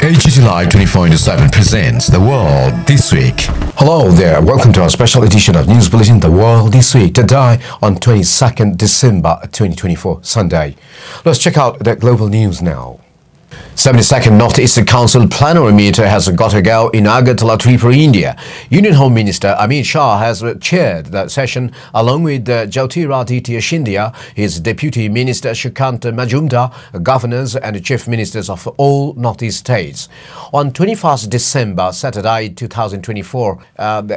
HGT Live 24/7 presents The World This Week. Hello there, welcome to our special edition of News Bulletin The World This Week, today on 22nd December 2024, Sunday. Let's check out the global news now. 72nd North-Eastern Council plenary meeting has got to go in Agartala, Tripura, India. Union Home Minister Amit Shah has chaired the session along with Jyotiraditya Scindia, his Deputy Minister Shrikant Majumdar, governors and chief ministers of all North-East states. On 21st December, Saturday 2024,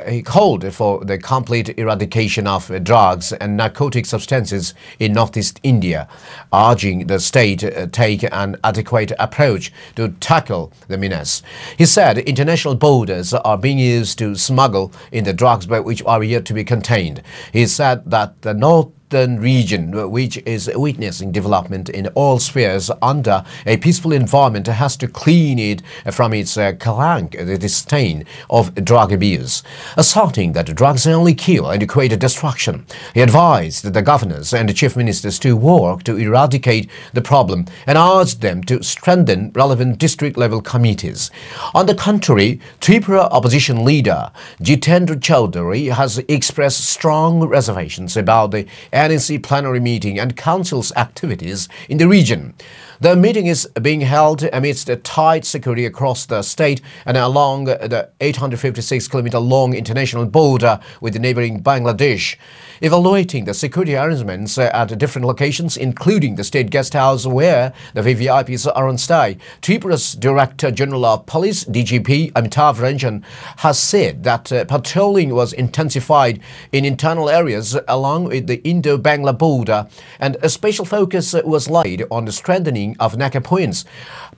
he called for the complete eradication of drugs and narcotic substances in North-East India, urging the state take an adequate approach to tackle the menace. He said international borders are being used to smuggle in the drugs which are yet to be contained. He said that the northern region, which is witnessing development in all spheres under a peaceful environment, has to clean it from its clank, the stain of drug abuse, asserting that drugs only kill and create destruction. He advised the governors and the chief ministers to work to eradicate the problem and urged them to strengthen relevant district-level committees. On the contrary, Tripura opposition leader Jitendra Chowdhury has expressed strong reservations about the NEC plenary meeting and council's activities in the region. The meeting is being held amidst tight security across the state and along the 856-kilometer-long international border with the neighboring Bangladesh. Evaluating the security arrangements at different locations, including the state guest house where the VVIPs are on stay, Tripura's Director General of Police, DGP Amitav Ranjan, has said that patrolling was intensified in internal areas along with the Indo-Bangla border, and a special focus was laid on the strengthening of NACA points,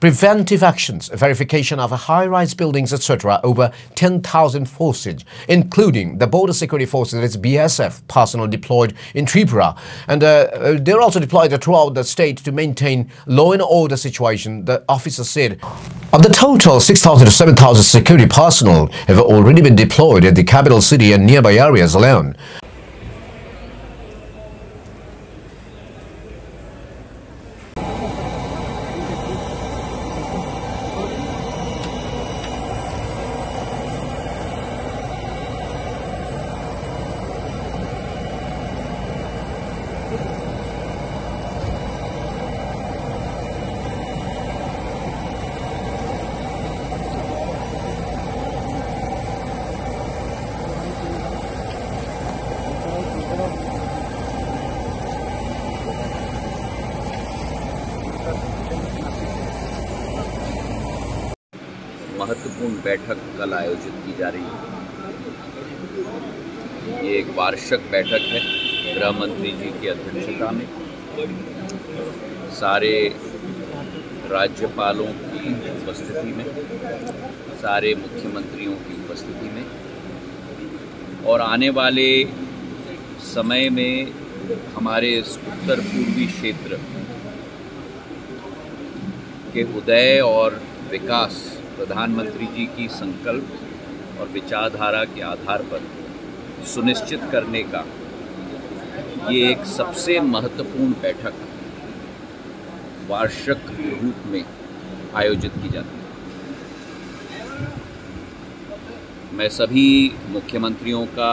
preventive actions, verification of high-rise buildings, etc. Over 10,000 forces, including the Border Security Forces, that's BSF, personnel deployed in Tripura. And they're also deployed throughout the state to maintain law and order situation, the officer said. Of the total, 6,000 to 7,000 security personnel have already been deployed at the capital city and nearby areas alone. महत्वपूर्ण बैठक कल आयोजित की जा रही है। ये एक वार्षिक बैठक है गृह मंत्री जी की अध्यक्षता में, सारे राज्यपालों की उपस्थिति में, सारे मुख्यमंत्रियों की उपस्थिति में, और आने वाले समय में हमारे इस उत्तर पूर्वी क्षेत्र के उदय और विकास प्रधानमंत्री जी की संकल्प और विचारधारा के आधार पर सुनिश्चित करने का ये एक सबसे महत्वपूर्ण बैठक वार्षिक रूप में आयोजित की जाती है। मैं सभी मुख्यमंत्रियों का,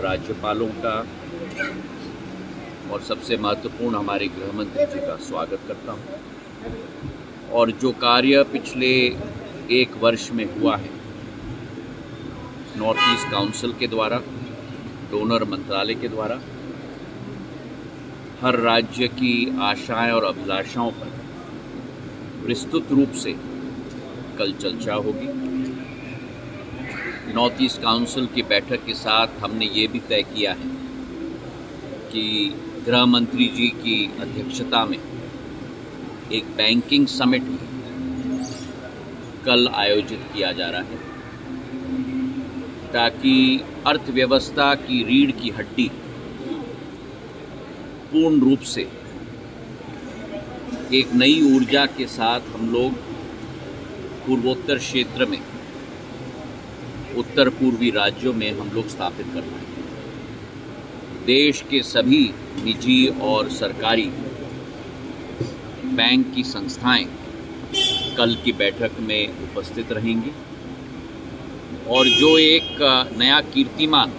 राज्यपालों का और सबसे महत्वपूर्ण हमारे गृह मंत्री जी का स्वागत करता हूँ। और जो कार्य पिछले एक वर्ष में हुआ है नॉर्थ ईस्ट काउंसिल के द्वारा, डोनर मंत्रालय के द्वारा, हर राज्य की आशाएं और अभिलाषाओं पर विस्तृत रूप से कल चर्चा होगी। नॉर्थ ईस्ट काउंसिल की बैठक के साथ हमने ये भी तय किया है कि गृह मंत्री जी की अध्यक्षता में एक बैंकिंग समिट कल आयोजित किया जा रहा है, ताकि अर्थव्यवस्था की रीढ़ की हड्डी पूर्ण रूप से एक नई ऊर्जा के साथ हम लोग पूर्वोत्तर क्षेत्र में, उत्तर पूर्वी राज्यों में हम लोग स्थापित कर पाएं। देश के सभी निजी और सरकारी बैंक की संस्थाएं कल की बैठक में उपस्थित रहेंगे और जो एक नया कीर्तिमान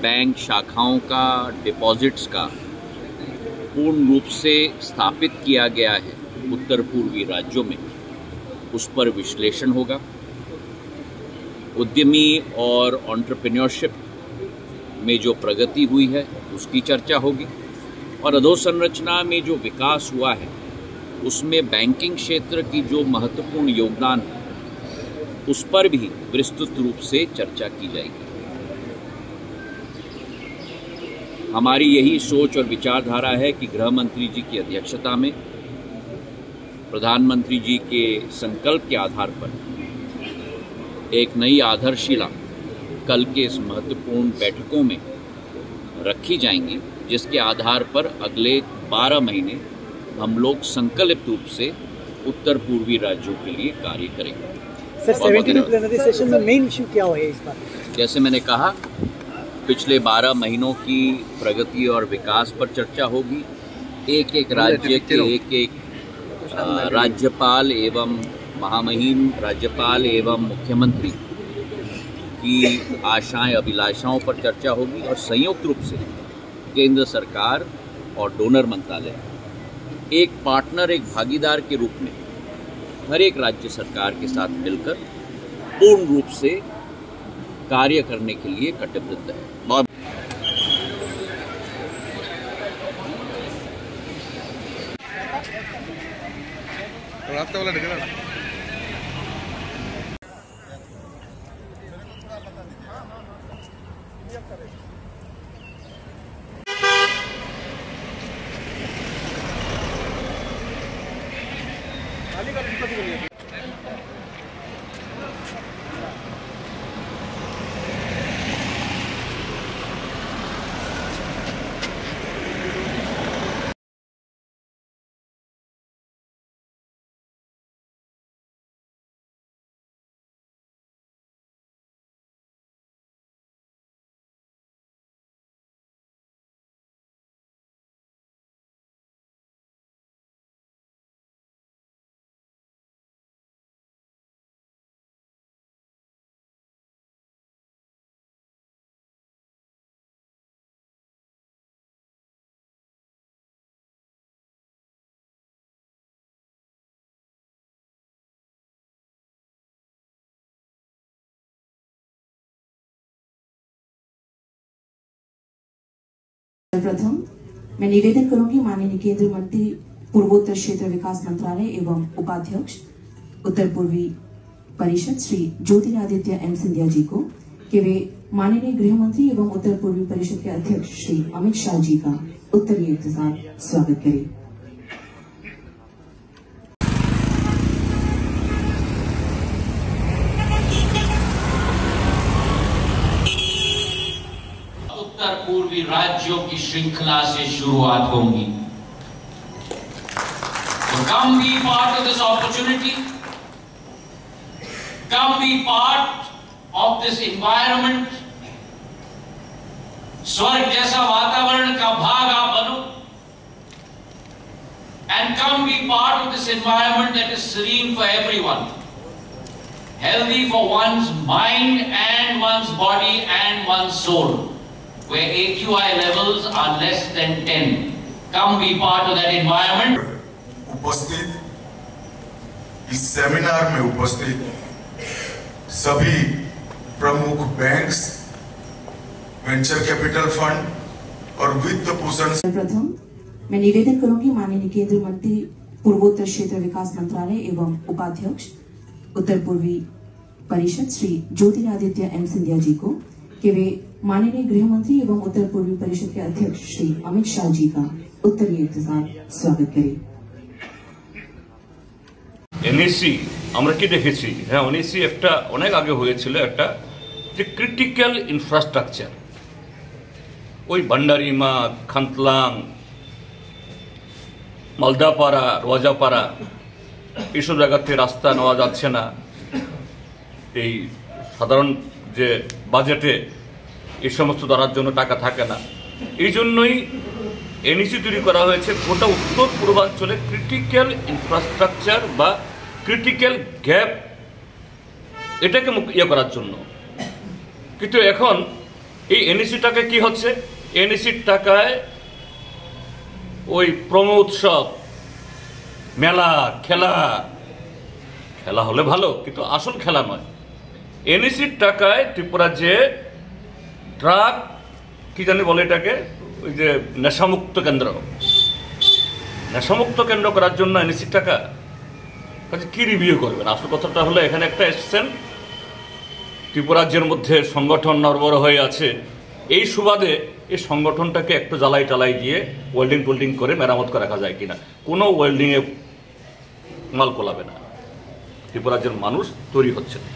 बैंक शाखाओं का, डिपॉजिट्स का पूर्ण रूप से स्थापित किया गया है उत्तर पूर्वी राज्यों में, उस पर विश्लेषण होगा। उद्यमी और एंटरप्रेन्योरशिप में जो प्रगति हुई है उसकी चर्चा होगी और अधोसंरचना में जो विकास हुआ है उसमें बैंकिंग क्षेत्र की जो महत्वपूर्ण योगदान है उस पर भी विस्तृत रूप से चर्चा की जाएगी। हमारी यही सोच और विचारधारा है कि गृह मंत्री जी की अध्यक्षता में प्रधानमंत्री जी के संकल्प के आधार पर एक नई आधारशिला कल के इस महत्वपूर्ण बैठकों में रखी जाएंगी, जिसके आधार पर अगले 12 महीने हम लोग संकल्पित रूप से उत्तर पूर्वी राज्यों के लिए कार्य करेंगे। सर, 17th प्लेनरी सेशन में मेन इशू क्या होगा इस बार? जैसे मैंने कहा, पिछले 12 महीनों की प्रगति और विकास पर चर्चा होगी। एक एक राज्य के एक राज्यपाल एवं महामहिम राज्यपाल एवं मुख्यमंत्री की आशाएं, अभिलाषाओं पर चर्चा होगी और संयुक्त रूप से केंद्र सरकार और डोनर मंत्रालय एक पार्टनर, एक भागीदार के रूप में हर एक राज्य सरकार के साथ मिलकर पूर्ण रूप से कार्य करने के लिए कटिबद्ध है। बहुत प्रथम मैं निवेदन करूंगी माननीय केंद्रीय मंत्री पूर्वोत्तर क्षेत्र विकास मंत्रालय एवं उपाध्यक्ष उत्तर पूर्वी परिषद श्री ज्योतिरादित्य एम सिंधिया जी को कि वे माननीय गृह मंत्री एवं उत्तर पूर्वी परिषद के अध्यक्ष श्री अमित शाह जी का उत्तरीय के साथ स्वागत करें। उत्तर पूर्वी राज्यों की श्रृंखला से शुरुआत होंगी। So come be part of this opportunity. Come be part of this environment. स्वर्ग जैसा वातावरण का भाग आप बनो. And come be part of this environment that is serene for everyone. Healthy for one's mind and one's body and one's soul. Where AQI levels are less than 10. Come be part of that environment. उपस्थित इस seminar में उपस्थित सभी प्रमुख banks, venture capital fund और वित्त पोषण। प्रथम मैं निवेदन करूंगी माननीय केंद्रीय मंत्री पूर्वोत्तर क्षेत्र विकास मंत्रालय एवं उपाध्यक्ष उत्तर पूर्वी परिषद श्री ज्योतिरादित्य एम सिंधिया जी को कि वे माननीय गृह मंत्री एवं उत्तर पूर्वी परिषद के अध्यक्ष श्री अमित शाह जी का उत्तरीय के साथ स्वागत करें। এনএসসি আমরা কি দেখেছি, হ্যাঁ এনএসসি একটা অনেক আগে হয়েছিল, একটা যে ক্রিটিক্যাল ইনফ্রাস্ট্রাকচার ওই ভান্ডারিমা, খান্তলাং, মালদাপাড়া, রোয়াজাপাড়া এইসব জায়গাতে রাস্তা নেওয়া যাচ্ছে না। এই সাধারণ যে বাজেটে এই সমস্ত ধরার জন্য টাকা থাকে না, এই জন্যই এনইসি তৈরি করা হয়েছে গোটা উত্তর পূর্বাঞ্চলে ক্রিটিক্যাল ইনফ্রাস্ট্রাকচার বা ক্রিটিক্যাল গ্যাপ এটাকে করার জন্য। কিন্তু এখন এই এনইসি টাকায় কি হচ্ছে? এনইসির টাকায় ওই প্রমো উৎসব, মেলা, খেলা হলে ভালো, কিন্তু আসল খেলা নয়। এনইসির টাকায় ত্রিপুরা যে ড্রাগ কি জানি বলে এটাকে, ওই যে নেশামুক্ত কেন্দ্র করার জন্য এনইসির টাকা কি রিভিউ করবেন? আসল কথাটা হলো এখানে একটা এসছেন ত্রিপুরাজ্যের মধ্যে সংগঠন নড়বড় হয়ে আছে, এই সুবাদে এই সংগঠনটাকে একটু জ্বালাই টালাই দিয়ে ওয়েল্ডিং করে মেরামত করে রাখা যায় কিনা। কোনো ওয়েল্ডিংয়ে মাল কোলাবে না, ত্রিপুরাজ্যের মানুষ তৈরি হচ্ছে না।